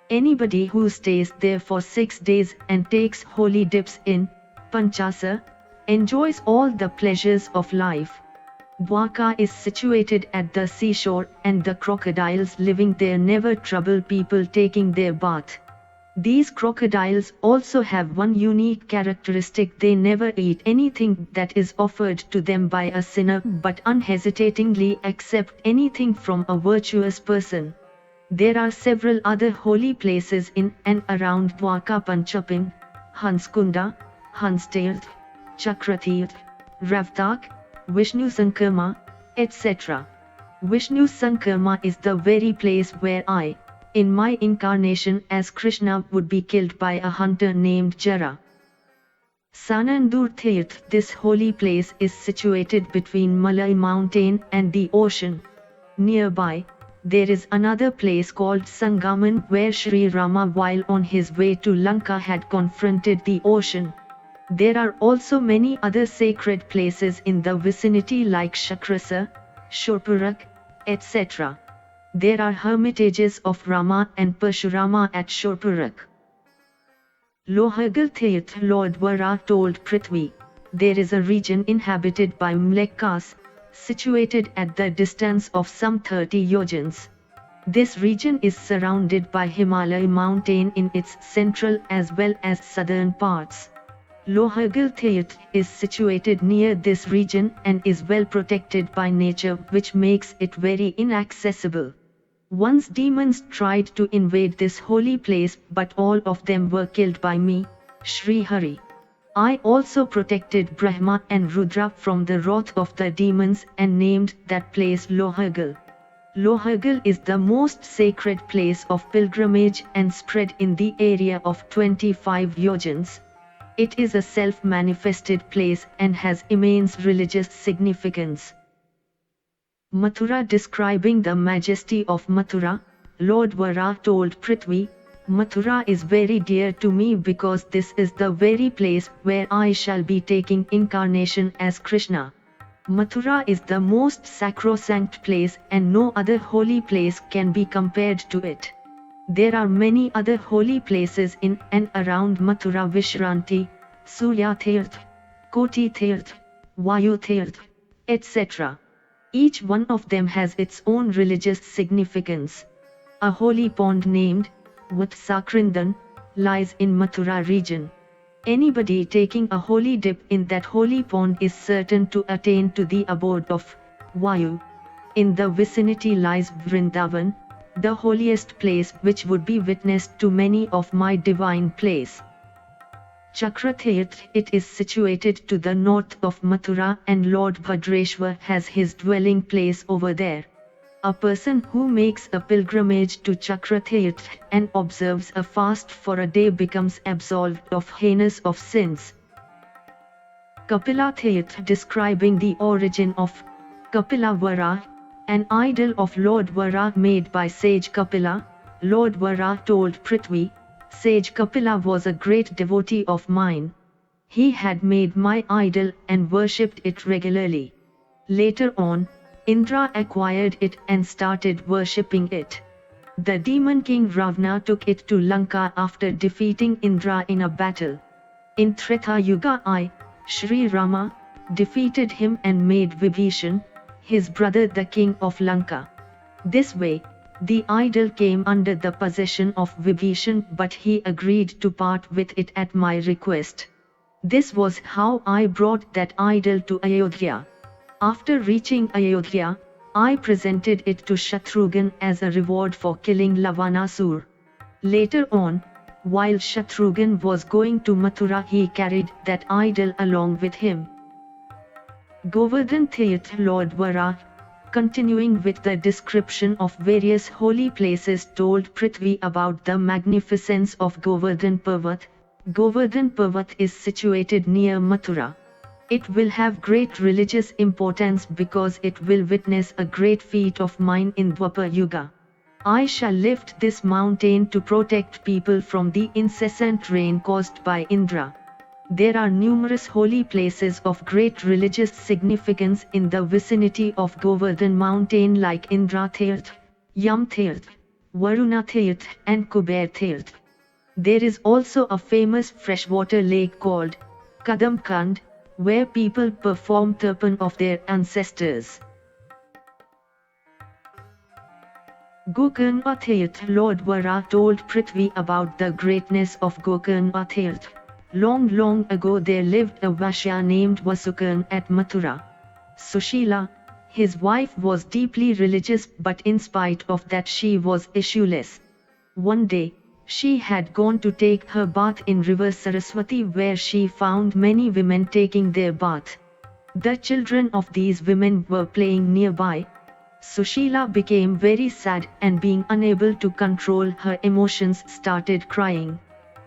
Anybody who stays there for 6 days and takes holy dips in Panchasa enjoys all the pleasures of life. Dwarka is situated at the seashore, and the crocodiles living there never trouble people taking their bath. These crocodiles also have one unique characteristic: they never eat anything that is offered to them by a sinner, but unhesitatingly accept anything from a virtuous person. There are several other holy places in and around Dwarka: Panchapin, Hanskunda, Hanstirth, Chakratirth, Ravtak, Vishnu Sankarma, etc. Vishnu Sankarma is the very place where I, in my incarnation as Krishna, would be killed by a hunter named Jara. Sanandur Tirth, this holy place is situated between Malai mountain and the ocean. Nearby, there is another place called Sangaman, where Sri Rama, while on his way to Lanka, had confronted the ocean. There are also many other sacred places in the vicinity like Shakrasa, Shurpurak, etc. There are hermitages of Rama and Parshurama at Shurpurak. Lohagal Tirth, Lord Varaha told Prithvi, there is a region inhabited by Mlekkas, situated at the distance of some 30 yojans. This region is surrounded by Himalaya mountain in its central as well as southern parts. Lohagal Tirth is situated near this region and is well protected by nature, which makes it very inaccessible. Once demons tried to invade this holy place, but all of them were killed by me, Sri Hari. I also protected Brahma and Rudra from the wrath of the demons and named that place Lohagal. Lohagal is the most sacred place of pilgrimage and spread in the area of 25 yojans. It is a self-manifested place and has immense religious significance. Mathura, describing the majesty of Mathura, Lord Varaha told Prithvi, Mathura is very dear to me because this is the very place where I shall be taking incarnation as Krishna. Mathura is the most sacrosanct place and no other holy place can be compared to it. There are many other holy places in and around Mathura: Vishranti, Surya Tirth, Koti Tirth, Vayu Tirth, etc. Each one of them has its own religious significance. A holy pond named Vatsakrindan lies in Mathura region. Anybody taking a holy dip in that holy pond is certain to attain to the abode of Vayu. In the vicinity lies Vrindavan, the holiest place, which would be witness to many of my divine plays. Chakratirth, it is situated to the north of Mathura, and Lord Bhadrashwar has his dwelling place over there. A person who makes a pilgrimage to Chakratirth and observes a fast for a day becomes absolved of heinous of sins. Kapila Tirth, describing the origin of Kapila Varaha, an idol of Lord Varaha made by sage Kapila, Lord Varaha told Prithvi, sage Kapila was a great devotee of mine. He had made my idol and worshipped it regularly. Later on, Indra acquired it and started worshipping it. The demon king Ravana took it to Lanka after defeating Indra in a battle. In Treta Yuga, Sri Rama, defeated him and made Vibhishan, his brother, the king of Lanka. This way, the idol came under the possession of Vibhishan, but he agreed to part with it at my request. This was how I brought that idol to Ayodhya. After reaching Ayodhya, I presented it to Shatrughan as a reward for killing Lavanasur. Later on, while Shatrughan was going to Mathura, he carried that idol along with him. Govardhan Tirth, Lord Varaha, continuing with the description of various holy places, told Prithvi about the magnificence of Govardhan Parvat. Govardhan Parvat is situated near Mathura. It will have great religious importance because it will witness a great feat of mine in Dwapar Yuga. I shall lift this mountain to protect people from the incessant rain caused by Indra. There are numerous holy places of great religious significance in the vicinity of Govardhan mountain like Indra Tirth, Yam Tirth, Varuna Tirth and Kuber Tirth. There is also a famous freshwater lake called Kadamkand, where people perform tarpan of their ancestors. Gokarna Tirth. Lord Varaha told Prithvi about the greatness of Gokarna Tirth. Long, long ago there lived a Vyasa named Vasukarna at Mathura. Sushila, his wife, was deeply religious, but in spite of that she was issueless. One day, she had gone to take her bath in river Saraswati, where she found many women taking their bath. The children of these women were playing nearby. Sushila became very sad and, being unable to control her emotions, started crying.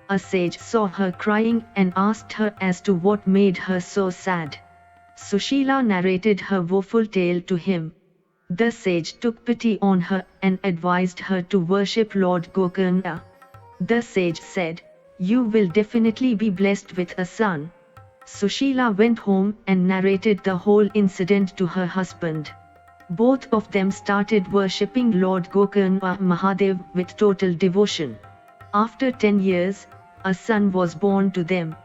A sage saw her crying and asked her as to what made her so sad. Sushila narrated her woeful tale to him. The sage took pity on her and advised her to worship Lord Gokarna. The sage said, "You will definitely be blessed with a son." Sushila went home and narrated the whole incident to her husband. Both of them started worshipping Lord Gokarna Mahadev with total devotion. After 10 years, a son was born to them.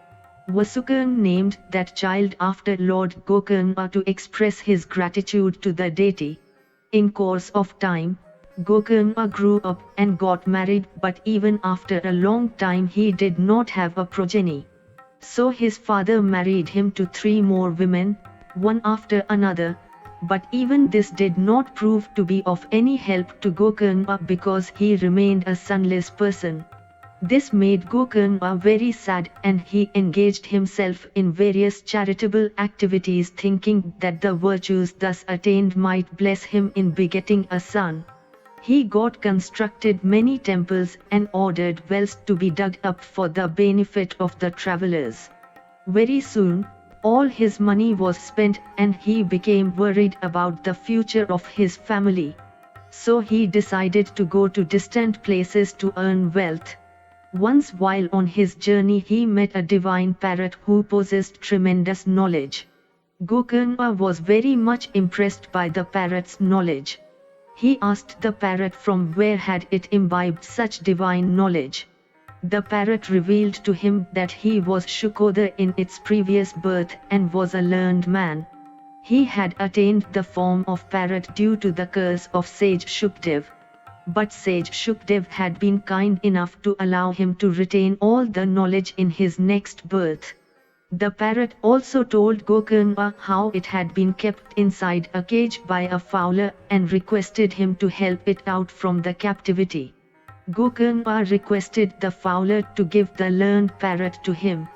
Vasukarna named that child after Lord Gokarna to express his gratitude to the deity. In course of time, Gokarna grew up and got married, but even after a long time he did not have a progeny. So his father married him to 3 more women, one after another, but even this did not prove to be of any help to Gokarna because he remained a sonless person. This made Gokarna very sad, and he engaged himself in various charitable activities, thinking that the virtues thus attained might bless him in begetting a son. He got constructed many temples and ordered wells to be dug up for the benefit of the travelers. Very soon, all his money was spent and he became worried about the future of his family. So he decided to go to distant places to earn wealth. Once while on his journey he met a divine parrot who possessed tremendous knowledge. Gokarna was very much impressed by the parrot's knowledge. He asked the parrot from where had it imbibed such divine knowledge. The parrot revealed to him that he was Shukodar in its previous birth and was a learned man. He had attained the form of parrot due to the curse of sage Shukdev. But sage Shukdev had been kind enough to allow him to retain all the knowledge in his next birth. The parrot also told Gokarna how it had been kept inside a cage by a fowler and requested him to help it out from the captivity. Gokarna requested the fowler to give the learned parrot to him.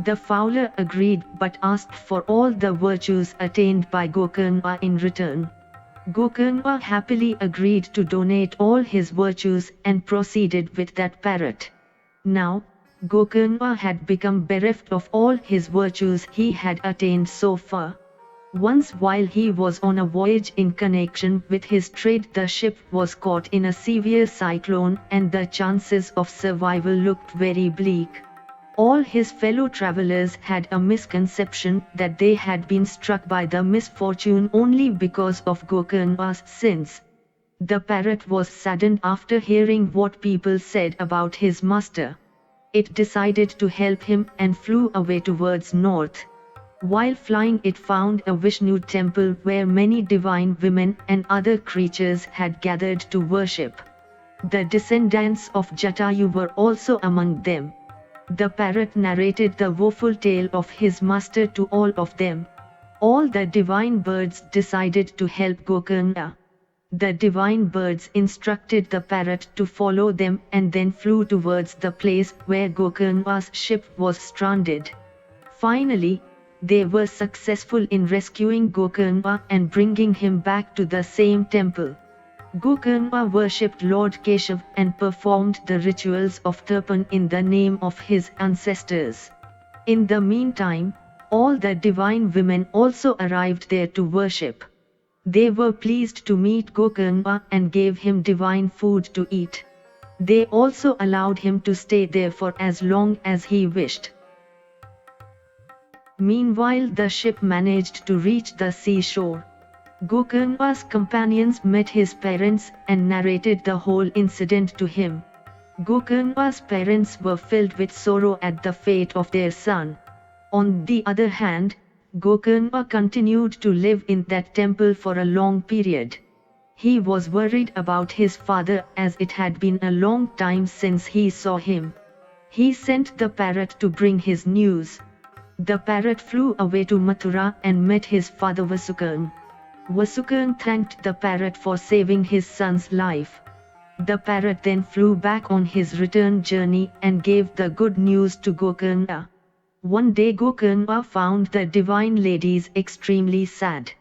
The fowler agreed but asked for all the virtues attained by Gokarna in return. Gokarna happily agreed to donate all his virtues and proceeded with that parrot. Now, Gokarna had become bereft of all his virtues he had attained so far. Once while he was on a voyage in connection with his trade, the ship was caught in a severe cyclone and the chances of survival looked very bleak. All his fellow travelers had a misconception that they had been struck by the misfortune only because of Gokarna's sins. The parrot was saddened after hearing what people said about his master. It decided to help him and flew away towards north. While flying, it found a Vishnu temple where many divine women and other creatures had gathered to worship. The descendants of Jatayu were also among them. The parrot narrated the woeful tale of his master to all of them. All the divine birds decided to help Gokarna. The divine birds instructed the parrot to follow them and then flew towards the place where Gokarna's ship was stranded. Finally, they were successful in rescuing Gokarna and bringing him back to the same temple. Gokarna worshipped Lord Keshav and performed the rituals of tarpan in the name of his ancestors. In the meantime, all the divine women also arrived there to worship. They were pleased to meet Gokarna and gave him divine food to eat. They also allowed him to stay there for as long as he wished. Meanwhile, the ship managed to reach the seashore. Gokarna's companions met his parents and narrated the whole incident to him. Gokarna's parents were filled with sorrow at the fate of their son. On the other hand, Gokarna continued to live in that temple for a long period. He was worried about his father as it had been a long time since he saw him. He sent the parrot to bring his news. The parrot flew away to Mathura and met his father Vasukarna. Vasukarna thanked the parrot for saving his son's life. The parrot then flew back on his return journey and gave the good news to Gokarna. One day Gokarna found the divine ladies extremely sad.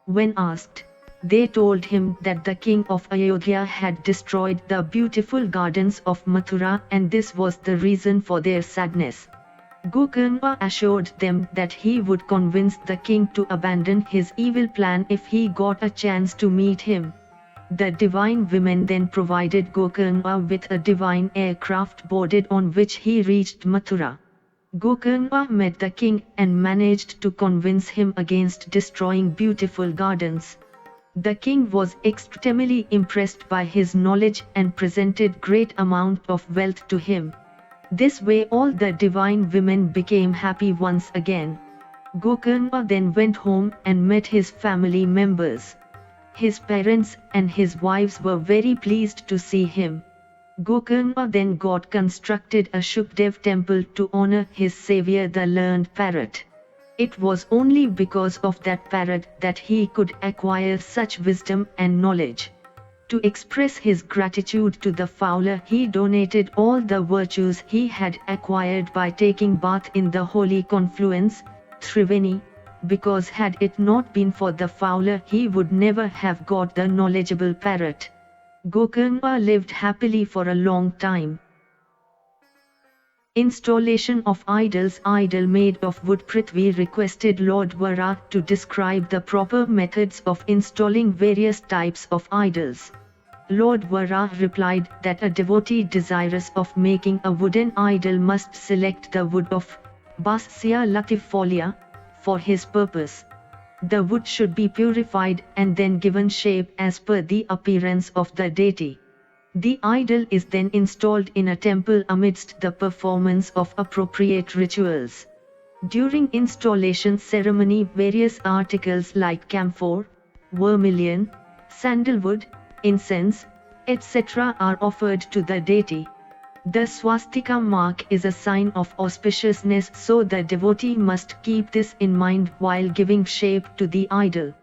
When asked, they told him that the king of Ayodhya had destroyed the beautiful gardens of Mathura and this was the reason for their sadness. Gokarna assured them that he would convince the king to abandon his evil plan if he got a chance to meet him. The divine women then provided Gokarna with a divine aircraft boarded on which he reached Mathura. Gokarna met the king and managed to convince him against destroying beautiful gardens. The king was extremely impressed by his knowledge and presented great amount of wealth to him. This way all the divine women became happy once again. Gokarna then went home and met his family members. His parents and his wives were very pleased to see him. Gokarna then got constructed a Shukdev temple to honor his savior the learned parrot. It was only because of that parrot that he could acquire such wisdom and knowledge. To express his gratitude to the fowler, he donated all the virtues he had acquired by taking bath in the holy confluence, Triveni, because had it not been for the fowler he would never have got the knowledgeable parrot. Gokarna lived happily for a long time. Installation of idols. Idol made of wood. Prithvi requested Lord Varaha to describe the proper methods of installing various types of idols. Lord Varaha replied that a devotee desirous of making a wooden idol must select the wood of Basya latifolia for his purpose. The wood should be purified and then given shape as per the appearance of the deity. The idol is then installed in a temple amidst the performance of appropriate rituals. During installation ceremony, various articles like camphor, vermilion, sandalwood, incense, etc. are offered to the deity. The swastika mark is a sign of auspiciousness, so the devotee must keep this in mind while giving shape to the idol.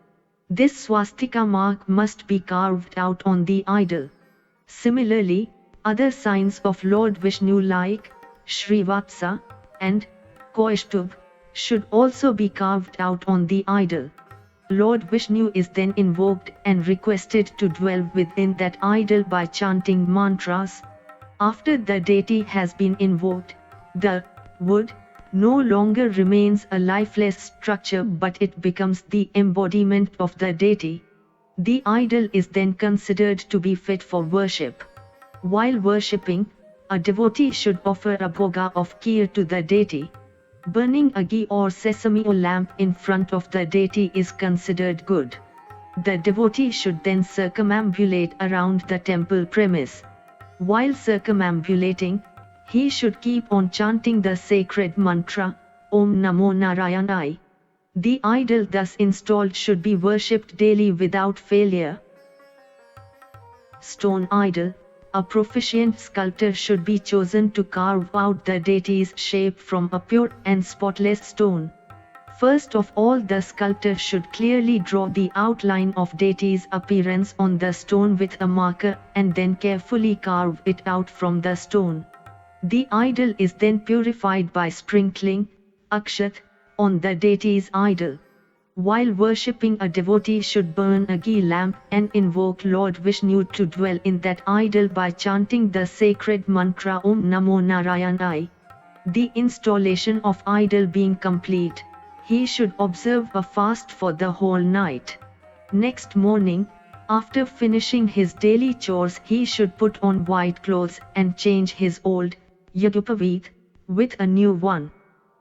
This swastika mark must be carved out on the idol. Similarly, other signs of Lord Vishnu like Srivatsa and Kaushtubh should also be carved out on the idol. Lord Vishnu is then invoked and requested to dwell within that idol by chanting mantras. After the deity has been invoked, the wood no longer remains a lifeless structure but it becomes the embodiment of the deity. The idol is then considered to be fit for worship. While worshipping, a devotee should offer a bhoga of kheer to the deity. Burning a ghee or sesame lamp in front of the deity is considered good. The devotee should then circumambulate around the temple premise. While circumambulating, he should keep on chanting the sacred mantra, Om Namo Narayanai. The idol thus installed should be worshipped daily without failure. Stone idol. A proficient sculptor should be chosen to carve out the deity's shape from a pure and spotless stone. First of all, the sculptor should clearly draw the outline of deity's appearance on the stone with a marker and then carefully carve it out from the stone. The idol is then purified by sprinkling akshat on the deity's idol. While worshipping, a devotee should burn a ghee lamp and invoke Lord Vishnu to dwell in that idol by chanting the sacred mantra Om Namo Narayanai. The installation of idol being complete, he should observe a fast for the whole night. Next morning, after finishing his daily chores, he should put on white clothes and change his old yadupavit with a new one.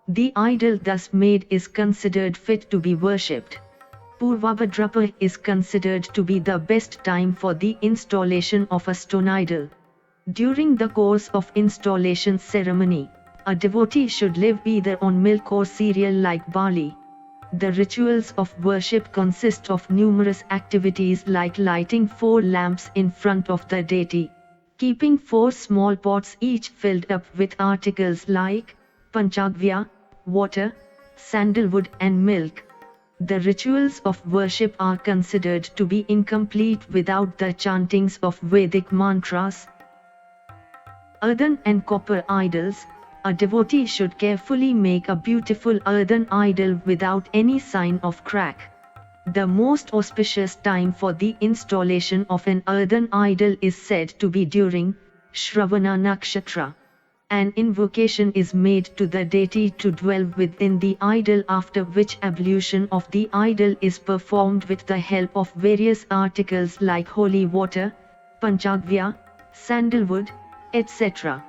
The idol thus made is considered fit to be worshipped. Purvabhadrapa is considered to be the best time for the installation of a stone idol. During the course of installation ceremony, A devotee should live either on milk or cereal like barley. The rituals of worship consist of numerous activities like lighting 4 lamps in front of the deity, keeping 4 small pots each filled up with articles like panchagvya, water, sandalwood and milk. The rituals of worship are considered to be incomplete without the chantings of Vedic mantras. Earthen and copper idols. A devotee should carefully make a beautiful earthen idol without any sign of crack. The most auspicious time for the installation of an earthen idol is said to be during Shravana Nakshatra. An invocation is made to the deity to dwell within the idol, after which ablution of the idol is performed with the help of various articles like holy water, panchagvya, sandalwood, etc.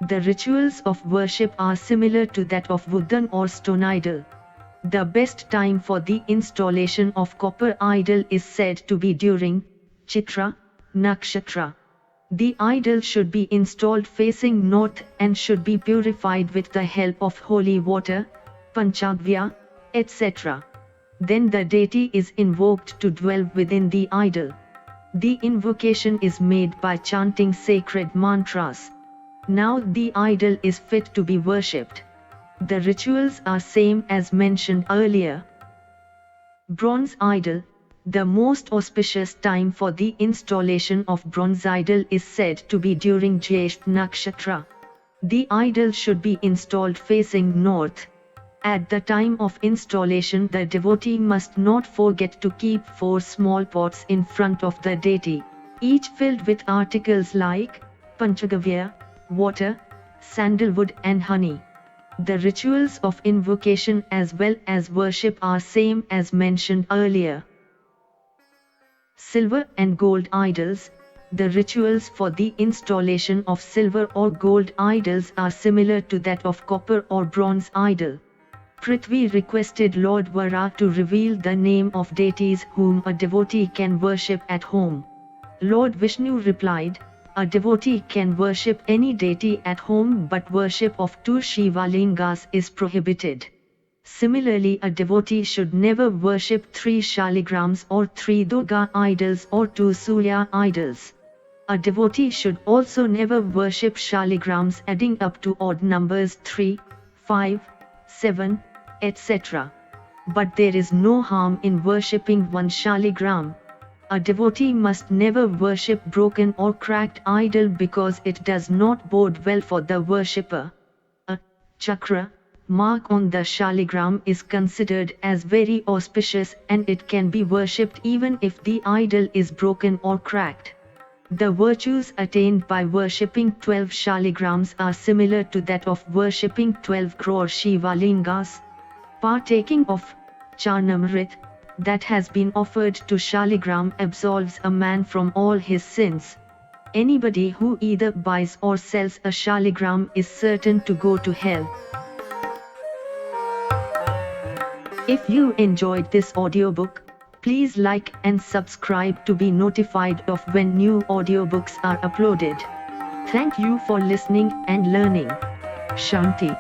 The rituals of worship are similar to that of wooden or stone idol. The best time for the installation of copper idol is said to be during Chitra Nakshatra. The idol should be installed facing north and should be purified with the help of holy water, panchagvya, etc. Then the deity is invoked to dwell within the idol. The invocation is made by chanting sacred mantras. Now the idol is fit to be worshipped. The rituals are same as mentioned earlier. Bronze idol. The most auspicious time for the installation of bronze idol is said to be during Jyeshtha Nakshatra. The idol should be installed facing north. At the time of installation, the devotee must not forget to keep 4 small pots in front of the deity, each filled with articles like panchagavya, water, sandalwood and honey. The rituals of invocation as well as worship are same as mentioned earlier. Silver and gold idols. The rituals for the installation of silver or gold idols are similar to that of copper or bronze idol. Prithvi requested Lord Varaha to reveal the name of deities whom a devotee can worship at home. Lord Vishnu replied, "A devotee can worship any deity at home, but worship of 2 Shiva lingas is prohibited." Similarly, a devotee should never worship 3 shaligrams or 3 Durga idols or 2 Surya idols. A devotee should also never worship shaligrams adding up to odd numbers 3, 5, 7, etc. But there is no harm in worshipping 1 shaligram. A devotee must never worship broken or cracked idol because it does not bode well for the worshipper. A chakra mark on the shaligram is considered as very auspicious, and it can be worshipped even if the idol is broken or cracked. The virtues attained by worshipping 12 shaligrams are similar to that of worshipping 12 crore Shiva lingas. Partaking of Charnamrit that has been offered to shaligram absolves a man from all his sins. Anybody who either buys or sells a shaligram is certain to go to hell. If you enjoyed this audiobook, please like and subscribe to be notified of when new audiobooks are uploaded. Thank you for listening and learning. Shanti.